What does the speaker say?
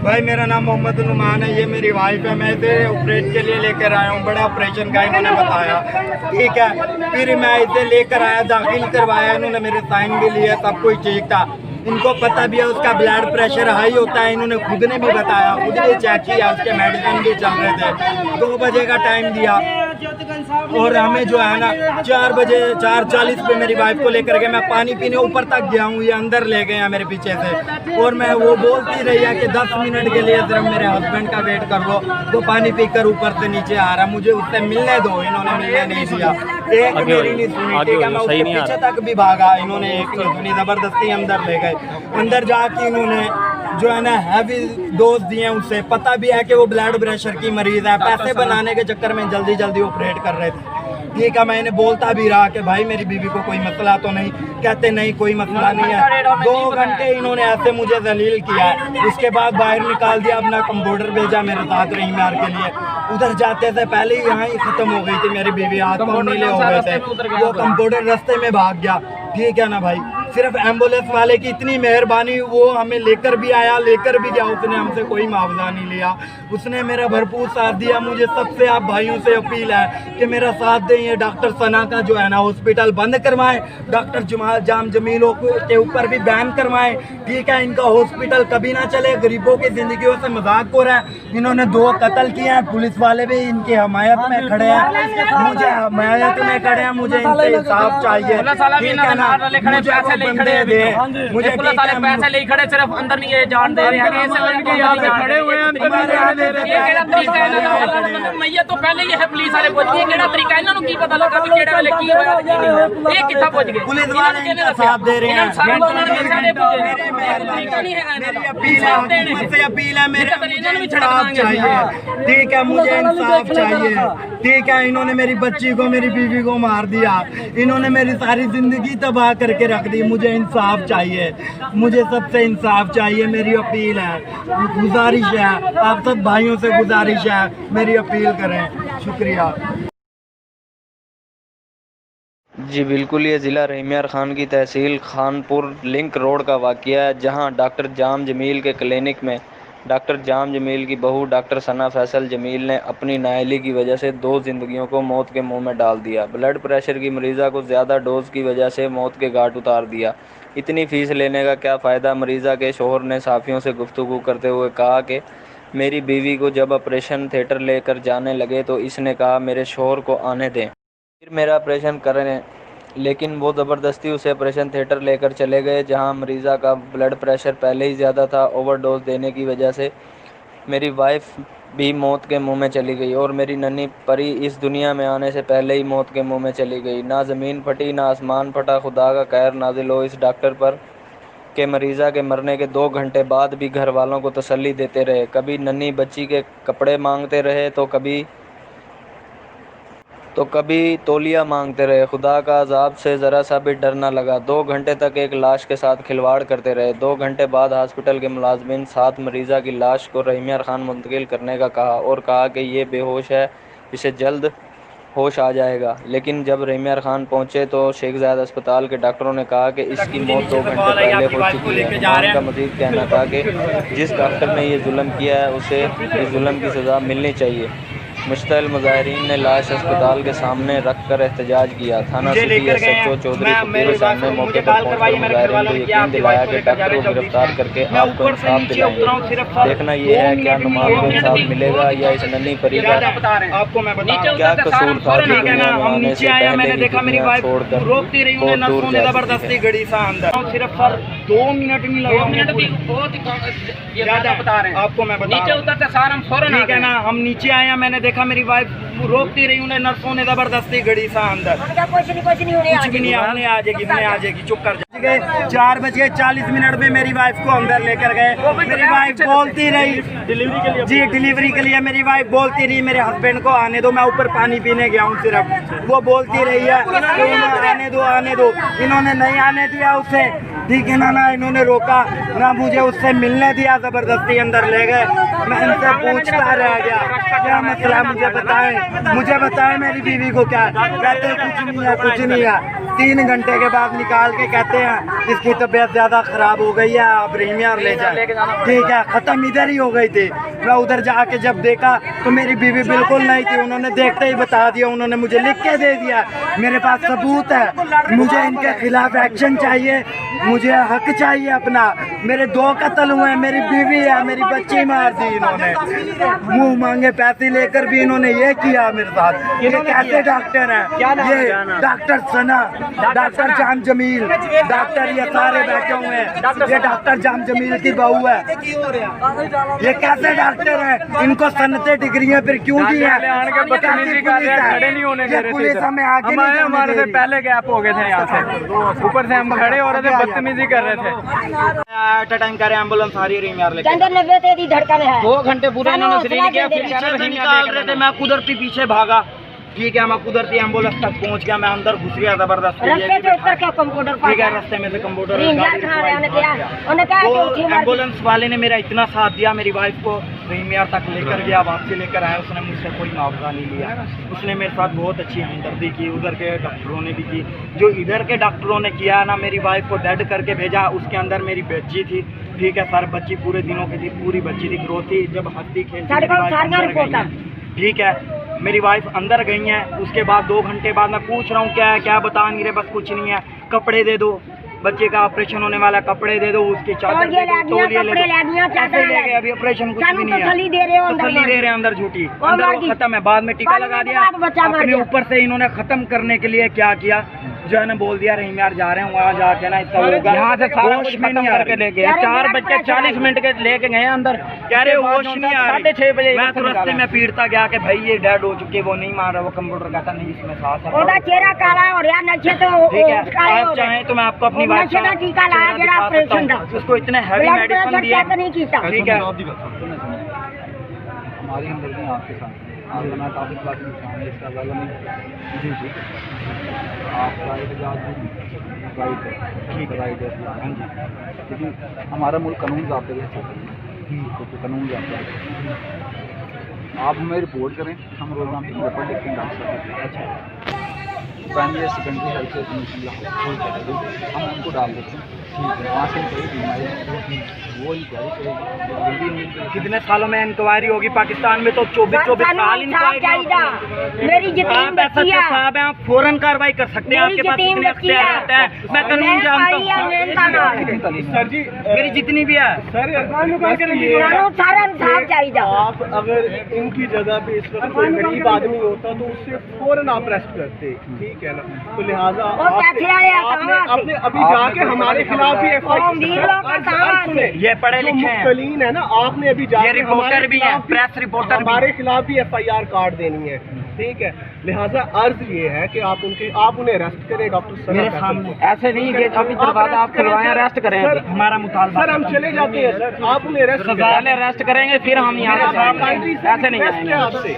भाई मेरा नाम मोहम्मद नुमान है, ये मेरी वाइफ है। मैं इसे ऑपरेट के लिए लेकर आया हूँ, बड़ा ऑपरेशन का इन्होंने बताया, ठीक है। फिर मैं इसे लेकर आया, दाखिल करवाया, इन्होंने मेरे साइन भी लिए, सब कुछ ठीक था। इनको पता भी है उसका ब्लड प्रेशर हाई होता है, इन्होंने खुद ने भी बताया, खुद भी चेक किया, उसके मेडिसिन भी चल रहे थे। 2 बजे का टाइम दिया और हमें जो है ना 4 बजे 4:40 पे मेरी वाइफ को लेकर के मैं पानी पीने ऊपर तक गया हूँ, ये अंदर ले गए हैं मेरे पीछे से। और मैं वो बोलती रही है कि 10 मिनट के लिए सिर्फ मेरे हस्बैंड का वेट कर लो, वो पानी पीकर ऊपर से नीचे आ रहा, मुझे उससे मिलने दो, इन्होंने मिलने नहीं दिया। एक मेरी नहीं सुनी, ठीक है, मैं उसके पीछे तक भी भागा, इन्होंने एक नहीं सुनी, जबरदस्ती अंदर ले गए। अंदर जाके इन्होंने जो है ना हैवी डोज दिए, उससे पता भी है कि वो ब्लड प्रेशर की मरीज है, पैसे बनाने के चक्कर में जल्दी जल्दी ऑपरेट कर रहे थे, ठीक है। मैंने बोलता भी रहा कि भाई मेरी बीवी को कोई मसला तो नहीं, कहते नहीं कोई मसला नहीं है। 2 घंटे इन्होंने ऐसे मुझे जलील किया है, उसके बाद बाहर निकाल दिया, अपना कंप्यूटर भेजा मेरे साथ रहीमार के लिए। उधर जाते थे पहले ही यहाँ ही खत्म हो गई थी मेरी बीवी, हाथ पाँव नीले हो गए थे, वो कंप्यूटर रास्ते में भाग गया, ठीक है ना भाई। सिर्फ एम्बुलेंस वाले की इतनी मेहरबानी, वो हमें लेकर भी आया, लेकर भी गया, उसने हमसे कोई मुआवजा नहीं लिया, उसने मेरा भरपूर साथ दिया। मुझे सबसे आप भाइयों से अपील है कि मेरा साथ दें, ये डॉक्टर सना का जो है ना हॉस्पिटल बंद करवाएं, डॉक्टर जाम जमीलों के ऊपर भी बैन करवाएं, ठीक है। इनका हॉस्पिटल कभी ना चले, गरीबों की जिंदगियों से मजाक हो रहा है। इन्होंने 2 कत्ल किए हैं, पुलिस वाले भी इनकी हमायत में खड़े हैं, मुझे हमायत में खड़े हैं, मुझे इनसे इंसाफ चाहिए, ठीक है ना। मुझे खड़े दे, मुझे पुलिस वाले पैसे ले खड़े, सिर्फ अंदर नहीं जान दे रहे हैं, खड़े हुए हैं। मैं तो पहले ही है पुलिस वाले पहुंच गए, केड़ा तरीका इन्हां नूं की पता लगा कि केड़ा वाले की होया, ये कित्था पहुंच गए, पुलिस वाले इनका साथ दे रहे हैं। अपील है, मेरे इंसाफ चाहिए, ठीक है, मुझे इंसाफ चाहिए, ठीक है। इन्होंने मेरी बच्ची को, मेरी बीवी को मार दिया, इन्होंने मेरी सारी जिंदगी तबाह करके रख दी, मुझे इंसाफ चाहिए, मुझे सबसे इंसाफ चाहिए। मेरी अपील है, गुजारिश है, आप सब भाइयों से गुजारिश है, मेरी अपील करें, शुक्रिया जी बिल्कुल, ये ज़िला रहीमियार खान की तहसील खानपुर लिंक रोड का वाक़या है, जहां डॉक्टर जाम जमील के क्लिनिक में डॉक्टर जाम जमील की बहू डॉक्टर सना फैसल जमील ने अपनी नाअहली की वजह से 2 ज़िंदगियों को मौत के मुंह में डाल दिया। ब्लड प्रेशर की मरीज़ा को ज़्यादा डोज की वजह से मौत के घाट उतार दिया। इतनी फ़ीस लेने का क्या फ़ायदा। मरीज़ा के शोहर ने साफ़ियों से गुफ्तगू करते हुए कहा कि मेरी बीवी को जब ऑपरेशन थिएटर लेकर जाने लगे तो इसने कहा मेरे शोहर को आने दें, फिर मेरा ऑपरेशन करें, लेकिन वो ज़बरदस्ती उसे ऑपरेशन थिएटर लेकर चले गए, जहां मरीज़ा का ब्लड प्रेशर पहले ही ज़्यादा था। ओवरडोज देने की वजह से मेरी वाइफ भी मौत के मुंह में चली गई और मेरी नन्ही परी इस दुनिया में आने से पहले ही मौत के मुंह में चली गई। ना ज़मीन फटी ना आसमान फटा, खुदा का कहर नाजिल हो इस डॉक्टर पर के मरीज़ा के मरने के 2 घंटे बाद भी घर वालों को तसल्ली देते रहे। कभी नन्ही बच्ची के कपड़े मांगते रहे तो कभी तौलिया मांगते रहे। खुदा का अजाब से ज़रा सा भी डर न लगा। 2 घंटे तक एक लाश के साथ खिलवाड़ करते रहे। 2 घंटे बाद हॉस्पिटल के मुलाजमिन साथ मरीज़ा की लाश को रहीमियार खान मुंतकिल करने का कहा और कहा कि ये बेहोश है, इसे जल्द होश आ जाएगा। लेकिन जब रहीमियार खान पहुंचे तो शेख ज़ायद अस्पताल के डॉक्टरों ने कहा कि इसकी मौत 2 घंटे पहले हो चुकी है। खान का मज़ीद कहना था कि जिस डॉक्टर ने ये जुल्म किया है उसे इस जुल्म की सज़ा मिलनी चाहिए। मुश्तइल मुजाहिरीन ने लाश अस्पताल के सामने रख कर एहतजाज किया। थाना सिटी SHO चौधरी फकीर हुसैन ने मौके पर पहुंचकर मुजाहिरीन को यकीन दिलाया कि डॉक्टर को गिरफ्तार करके आपको इंसाफ दिलाएंगे। देखना ये है क्या नुमान को इंसाफ मिलेगा या इस नन्ही परी का क्या कसूर था जो दुनिया में आने से पहले ही दुनिया छोड़कर बहुत दूर जा चुकी है। सिर्फ 2 मिनट नहीं लगे, आपको मैं बता, ठीक है ना। हम नीचे आए, मैंने देखा मेरी वाइफ रोकती रही, उन्हें नर्सों ने जबरदस्ती गड़ी सा अंदर, कुछ भी नहीं, हमने आ जाएगी, चुप कर जाए। 4:40 में मेरी वाइफ को अंदर लेकर गए। मेरी वाइफ बोलती रही डिलीवरी के लिए मेरी वाइफ बोलती रही मेरे हस्बैंड को आने दो, मैं ऊपर पानी पीने गया हूँ, सिर्फ वो बोलती रही है आने दो। इन्होंने नहीं आने दिया उसे, ठीक है ना इन्होंने रोका ना, मुझे उससे मिलने दिया, जबरदस्ती अंदर ले गए। मैं इनसे पूछता रह गया क्या मसला, मुझे बताएं मेरी बीवी को क्या है। कहते हैं कुछ नहीं है। 3 घंटे के बाद निकाल के कहते हैं इसकी तबीयत ज्यादा खराब हो गई है, आप रीमियर ले जाए। ठीक है, खत्म इधर ही हो गई थी। मैं उधर जाके जब देखा तो मेरी बीवी बिल्कुल नहीं थी, उन्होंने देखते ही बता दिया, उन्होंने मुझे लिख के दे दिया। मेरे पास सबूत है, मुझे इनके खिलाफ एक्शन चाहिए, मुझे हक चाहिए अपना। मेरे 2 कत्ल हुए, मेरी बीवी है, मेरी बच्ची मार दी इन्होंने, मुंह मांगे पैसे लेकर भी इन्होंने ये किया मेरे साथ। ये कैसे डॉक्टर है? ये डॉक्टर सना, डॉक्टर जाम जमील, डॉक्टर ये सारे बैठे हुए हैं। ये डॉक्टर जाम जमील की बहू है। ये कैसे डॉक्टर है? इनको सनते डिग्रियां फिर क्यों दी है? पुलिस हमें आगे नहीं, हमारे से पहले गैप हो गए थे यहाँ से, ऊपर से हम खड़े हो रहे थे, बदतमीजी कर रहे थे। एट अ टाइम करे एम्बुलेंस आ रही है रीमियर लेके। 2 घंटे पूरे इन्होंने सीलिंग किया, फिर कह रहे थे निकाल रहे थे, मैं कुदरती पीछे भागा। ठीक है, मैं कुदरती एम्बुलेंस तक पहुंच गया, मैं अंदर घुस गया जबरदस्ती। ठीक है, रास्ते में से कंप्यूटर एम्बुलेंस वाले ने मेरा इतना साथ दिया, मेरी वाइफ को रीमियर तक लेकर गया, वापसी लेकर आया। उसने मुझसे कोई मुआवजा नहीं लिया, उसने मेरे साथ बहुत अच्छी हमदर्दी की, उधर के डॉक्टरों ने भी की। जो इधर के डॉक्टरों ने किया ना, मेरी वाइफ को डेड करके भेजा, उसके अंदर मेरी बच्ची थी। ठीक है सर, बच्ची पूरे दिनों की थी, पूरी बच्ची थी, ग्रोथ थी, जब हंसती खेलती। ठीक है, मेरी वाइफ अंदर गई है। उसके बाद 2 घंटे बाद मैं पूछ रहा हूँ क्या है, क्या बता नहीं रहे, बस कुछ नहीं है, कपड़े दे दो, बच्चे का ऑपरेशन होने वाला, कपड़े दे दो, उसकी चादर दे दो, तौलिया ले दो, कैसे ले गए? अभी ऑपरेशन कुछ भी नहीं है, तसल्ली दे रहे हैं अंदर झूठी, अंदर वो खत्म है। बाद में टीका लगा दिया, अपने ऊपर से इन्होंने खत्म करने के लिए क्या किया, जो है ना बोल दिया रीमियर जा रहे हैं, वहाँ जाके ना इसका होगा। यहाँ से सारा कुछ खत्म करके ले गए, 4 बच्चे 40 मिनट के लेके गए अंदर, कह रहे होश नहीं आ रही। 6:30 बजे मैं तो रास्ते में पीड़ता गया कि भाई ये डेड हो चुके, वो नहीं मार रहा, वो कंप्यूटर कहता नहीं इसमें सांस है। चेहरा काला हो रहा नशे तो ठीक है, आप चाहें तो मैं आपको अपनी बात टीका लाया जरा ऑपरेशन का, उसको इतने हैवी मेडिसिन दिया। नहीं कीता। ठीक है, हमारी हमदर्दी आपके साथ, आपका ना काफी बात नुकसान है, इसका वाला नहीं। जी जी, आपका इजाज़ राइट है, ठीक है, राइट है। हाँ जी, क्योंकि हमारा मुल्क कानून ज़ाब्ते के साथ तो कानून ज़ाब्ता है। आप हमें रिपोर्ट करें, हम रोज़ाना पेपर लिख के डाल सकते हैं। अच्छा, प्राइमरी या सेकेंडरी हेल्थ केयर कमीशन हम उनको डाल देते हैं। ठीक है, वहाँ से कोई बीमारी वो इंक्वायरी। कितने सालों में इंक्वायरी होगी? पाकिस्तान में तो 24 साल इंक्वायरी। मेरी जितनी बच्ची है साहब हैं, आप फौरन कार्रवाई कर सकते हैं, आपके पास इतने अख्तियार रहते हैं। मैं कानून जानता हूँ सर जी, मेरी जितनी भी है सर सारा इंसाफ चाहिए। आप अगर इनकी जगह पे इस वक्त कोई गरीब आदमी होता तो उससे फौरन आप अरेस्ट करते, ठीक है ना? तो लिहाजा आपने अभी जाके हमारे खिलाफ भी ये पढ़े लिखे हैं, मुख्तलीन है ना, आपने अभी जाके रिपोर्टर भी है, प्रेस रिपोर्टर, हमारे खिलाफ भी FIR कार्ड देनी है। ठीक है, लिहाजा अर्ज ये है कि आप उन्हें अरेस्ट करें डॉक्टर मेरे सामने। ऐसे नहीं कि अभी दरवाजा आप खुलवाएं, अरेस्ट करें। हमारा मुतालबा सर, हम चले जाते हैं सर, आप उन्हें पहले अरेस्ट करेंगे, फिर हम यहाँ से ऐसे नहीं आएंगे। आपसे